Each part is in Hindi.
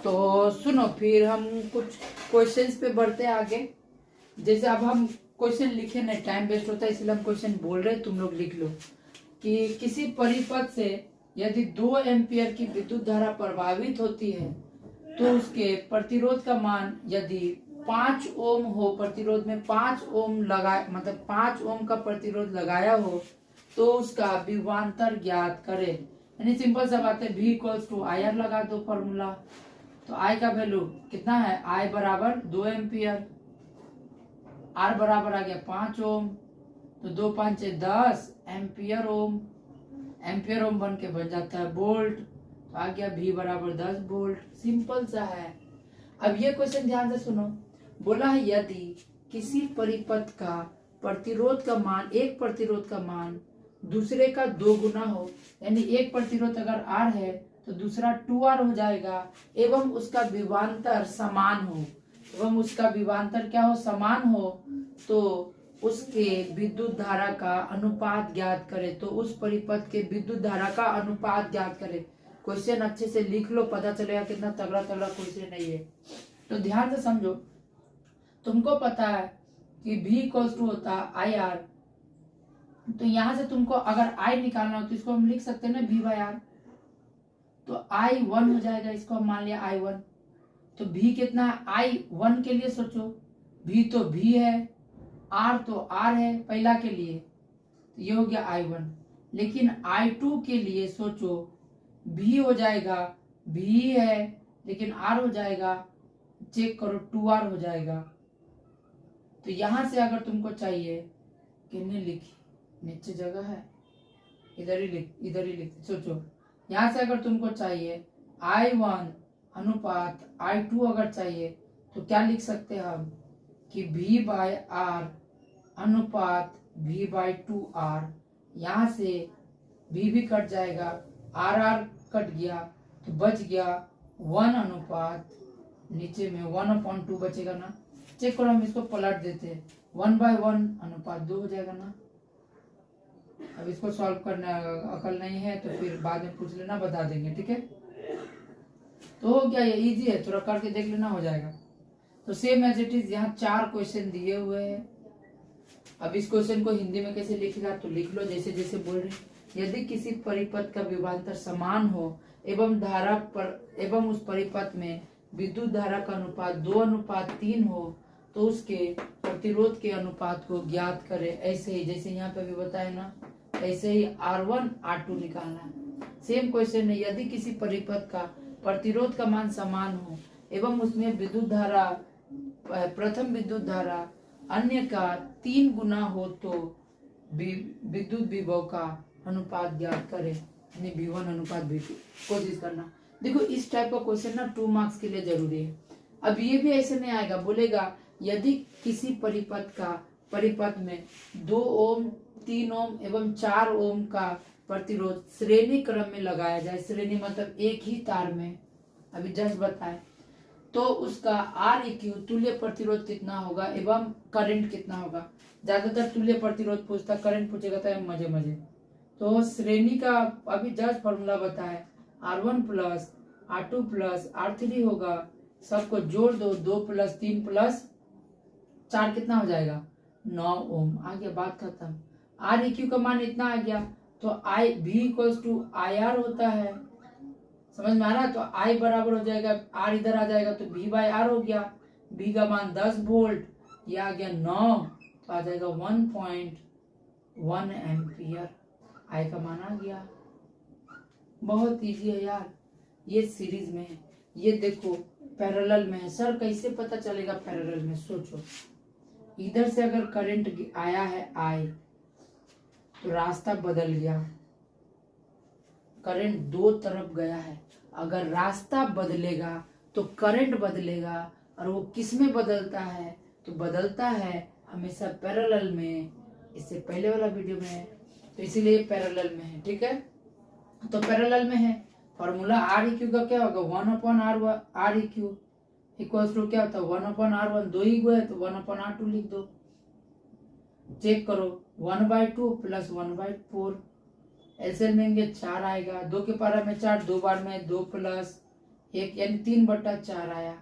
तो सुनो, फिर हम कुछ क्वेश्चंस पे बढ़ते हैं आगे। जैसे अब हम क्वेश्चन लिखे नहीं, टाइम वेस्ट होता है, इसलिए हम क्वेश्चन बोल रहे हैं, तुम लोग लिख लो कि किसी परिपथ से यदि 2 एम्पियर की विद्युत धारा प्रभावित होती है तो उसके प्रतिरोध का मान यदि 5 ओम हो, प्रतिरोध में 5 ओम लगा, मतलब 5 ओम का प्रतिरोध लगाया हो तो उसका विभवांतर ज्ञात करे। यानी सिंपल सा बात है, V equals to I R लगा दो फॉर्मूला। तो I का वैल्यू कितना है, I बराबर 2 एम्पियर, R बराबर आ गया 5 ओम, तो 2 5 10 एम्पियर ओम, एम्पियर ओम बन के बन जाता है वोल्ट, तो आ गया V बराबर 10 वोल्ट। सिंपल सा है। अब ये क्वेश्चन ध्यान से सुनो, बोला है यदि किसी परिपथ का प्रतिरोध का मान, एक प्रतिरोध का मान दूसरे का 2 गुना हो, यानी एक प्रतिरोध अगर R है तो दूसरा 2R हो जाएगा, एवं उसका विभवांतर समान हो, एवं उसका विभवांतर क्या हो, समान हो, तो उसके विद्युत धारा का अनुपात ज्ञात करे। तो उस परिपथ के विद्युत धारा का अनुपात ज्ञात करे। क्वेश्चन अच्छे से लिख लो, पता चलेगा कितना तगड़ा तगड़ा क्वेश्चन है ये। तो ध्यान से समझो, तुमको पता है कि V इक्वल्स टू होता है आई आर, तो यहां से तुमको अगर I निकालना हो तो इसको हम लिख सकते हैं ना V बाय आर, तो I1 हो जाएगा, इसको हम मान लिया I1। तो V कितना है, I1 के लिए सोचो, V तो V है, R तो R है पहला के लिए, तो ये हो गया I1। लेकिन I2 के लिए सोचो, V हो जाएगा, V है लेकिन R हो जाएगा, चेक करो 2R हो जाएगा। तो यहां से अगर तुमको चाहिए, कितने लिखी, नीचे जगह है, इधर ही लिख सोचो। यहां से अगर तुमको चाहिए I1 अनुपात I2 अगर चाहिए तो क्या लिख सकते हैं हम कि V बाय R अनुपात V बाय 2R। यहाँ से V भी कट जाएगा, R कट गया, तो बच गया 1 अनुपात, नीचे में 1/2 बचेगा ना। चेक करो, हम इसको पलट देते हैं, 1/1 अनुपात 2 हो जाएगा ना। अब इसको सॉल्व करना अकल नहीं है तो फिर बाद में पूछ लेना, बता देंगे, ठीक है। तो हो गया, ये इजी है, थोड़ा करके देख लेना, हो जाएगा। तो सेम एज इट इज यहाँ 4 क्वेश्चन दिए हुए हैं। अब इस क्वेश्चन को हिंदी में कैसे लिखेगा तो लिख लो जैसे जैसे बोल रहे। यदि किसी परिपथ का विभवांतर समान हो एवं धारा पर एवं उस परिपथ में विद्युत धारा का अनुपात 2:3 हो तो उसके प्रतिरोध के अनुपात को ज्ञात करे। ऐसे ही जैसे यहाँ पे भी बताया ना, ऐसे ही R1 R2 निकालना है। सेम क्वेश्चन है, यदि किसी परिपथ का प्रतिरोध का मान समान हो एवं उसमें विद्युत धारा, प्रथम विद्युत धारा अन्य का 3 गुना हो तो विद्युत विभव का अनुपात ज्ञात करे, यानी V1 अनुपात V2। कोशिश करना, देखो इस टाइप का क्वेश्चन ना 2 मार्क्स के लिए जरूरी है। अब ये भी ऐसे नहीं आएगा, बोलेगा यदि किसी परिपथ में 2 ओम 3 ओम एवं 4 ओम का प्रतिरोध श्रेणी क्रम में लगाया जाए, श्रेणी मतलब एक ही तार में, अभी जस्ट बताए, तो उसका Req तुल्य प्रतिरोध कितना होगा एवं करंट कितना होगा। ज्यादातर तुल्य प्रतिरोध पूछता, करंट पूछेगा तो मजे मजे। तो श्रेणी का अभी जस्ट फॉर्मूला बताए, R1 plus R2 plus R3 होगा, सबको जोड़ दो, 2 + 3 + 4 कितना हो जाएगा, 9 ओम। आ गया, बात खत्म। Req का मान इतना आ गया, तो V इक्वल्स टू IR होता है, समझ में आ रहा। तो I बराबर हो जाएगा, R इधर आ जाएगा तो V बाय R हो गया, V का मान 10 वोल्ट, ये आ गया 9, तो आ जाएगा 1.1 एम्पियर। I का मान आ गया। बहुत इजी है यार, ये सीरीज में है, ये देखो पैरेलल में है। सर कैसे पता चलेगा पैरेलल में, सोचो, इधर से अगर करंट आया है I तो रास्ता बदल गया, करंट 2 तरफ गया है। अगर रास्ता बदलेगा तो करंट बदलेगा, और वो किस में बदलता है, तो बदलता है हमेशा पैरेलल में। इससे पहले वाला वीडियो में है, तो इसीलिए पैरेलल में है, ठीक है। तो पैरेलल में है, फॉर्मूला Req का क्या होगा, 1/Req इक्वल्स टू क्या होता है, 1/R1, 2 ही गए तो 1/R2 लिख दो। चेक करो, 1/2 + 1/4, एलसीएम लेंगे 4 आएगा, 2 के पारा में 4, 2 बार में 2 + 1 यानी 3/4 आया।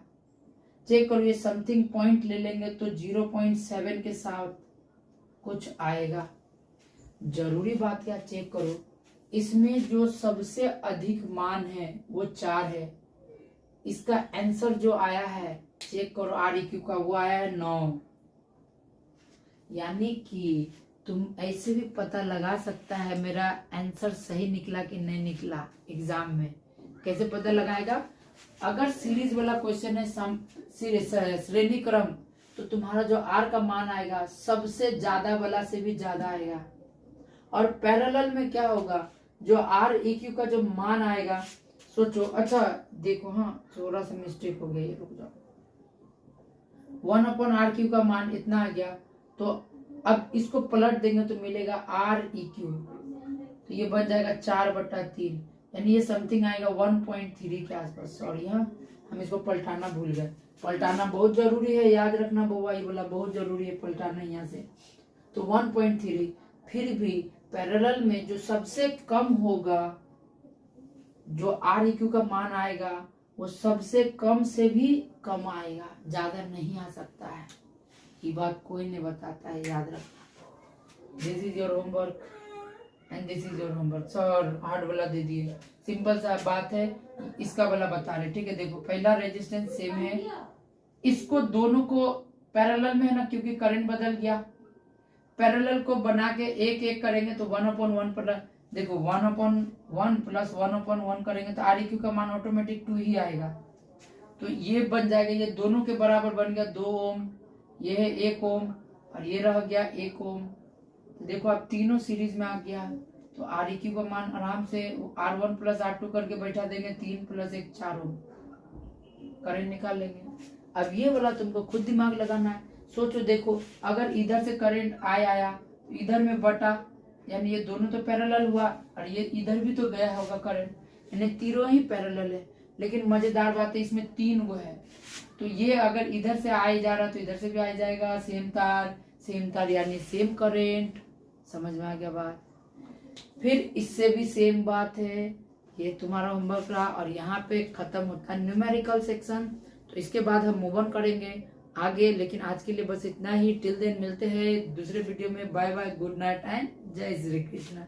चेक करो, ये समथिंग पॉइंट ले लेंगे तो 0.7 के साथ कुछ आएगा। जरूरी बात क्या, चेक करो, इसमें जो सबसे अधिक मान है वो 4 है। इसका आंसर जो आया है, चेक करो REQ का, वो आया है 9। यानी कि तुम ऐसे भी पता लगा सकता है मेरा आंसर सही निकला कि नहीं निकला एग्जाम में। कैसे पता लगाएगा, अगर सीरीज वाला क्वेश्चन है श्रेणी क्रम, तो तुम्हारा जो R का मान आएगा सबसे ज्यादा वाला से भी ज्यादा आएगा। और पैरेलल में क्या होगा, जो REQ का जो मान आएगा, सोचो, अच्छा देखो, हाँ थोड़ा सा मिस्टेक हो गया, रुक जाओ। 1/RQ का मान इतना आ गया, तो अब इसको पलट देंगे तो मिलेगा REQ, तो ये बन जाएगा 4/3, यानी ये समथिंग आएगा 1.3 के आसपास। सॉरी हाँ, हम इसको पलटाना भूल गए। पलटाना बहुत जरूरी है, याद रखना बउआ, ये बोला बहुत जरूरी है पलटाना यहाँ से। तो 1.3, फिर भी पैरेलल में जो सबसे कम होगा, जो REQ का मान आएगा वो सबसे कम से भी कम आएगा, ज्यादा नहीं आ सकता है। ये बात कोई नहीं बताता है, याद रखना। This is your homework and this is your homework. Sir hard वाला दे दिए, सिंपल सा बात है, इसका वाला बता रहे, ठीक है। देखो पहला रेजिस्टेंस सेम है, इसको दोनों को पैरेलल में है ना, क्योंकि करंट बदल गया। पैरेलल को बना के एक एक करेंगे तो 1/1 पर, देखो 1/1 प्लस 1/1 करेंगे तो REQ का मान ऑटोमेटिक 2 ही आएगा। तो ये बन जाएगा, ये दोनों के बराबर बन गया 2 ओम, ये है 1 ओम और ये रह गया 1 ओम। तो देखो अब तीनों सीरीज में आ गया, तो REQ का मान आराम से R1 प्लस R2 करके बैठा देंगे, 3 + 1 4 ओम, करंट निकाल लेंगे। अब ये वाला तुमको खुद दिमाग लगाना है। सोचो, देखो अगर इधर से करंट आया तो इधर में बटा, यानी ये दोनों तो पैरेलल हुआ, और ये इधर भी तो गया होगा करंट, यानी तीनों ही पैरेलल है। लेकिन मजेदार बात है, इसमें 3 गो है, तो ये अगर इधर से आ जा रहा तो इधर से भी आ जाएगा, सेम तार यानी सेम करंट। समझ में आ गया बात। फिर इससे भी सेम बात है, ये तुम्हारा होमवर्क रहा, और यहाँ पे खत्म होता है न्यूमेरिकल सेक्शन। तो इसके बाद हम मूव ऑन करेंगे आगे, लेकिन आज के लिए बस इतना ही। टिल देन मिलते हैं दूसरे वीडियो में। Bye bye, good night and Jai Shri Krishna.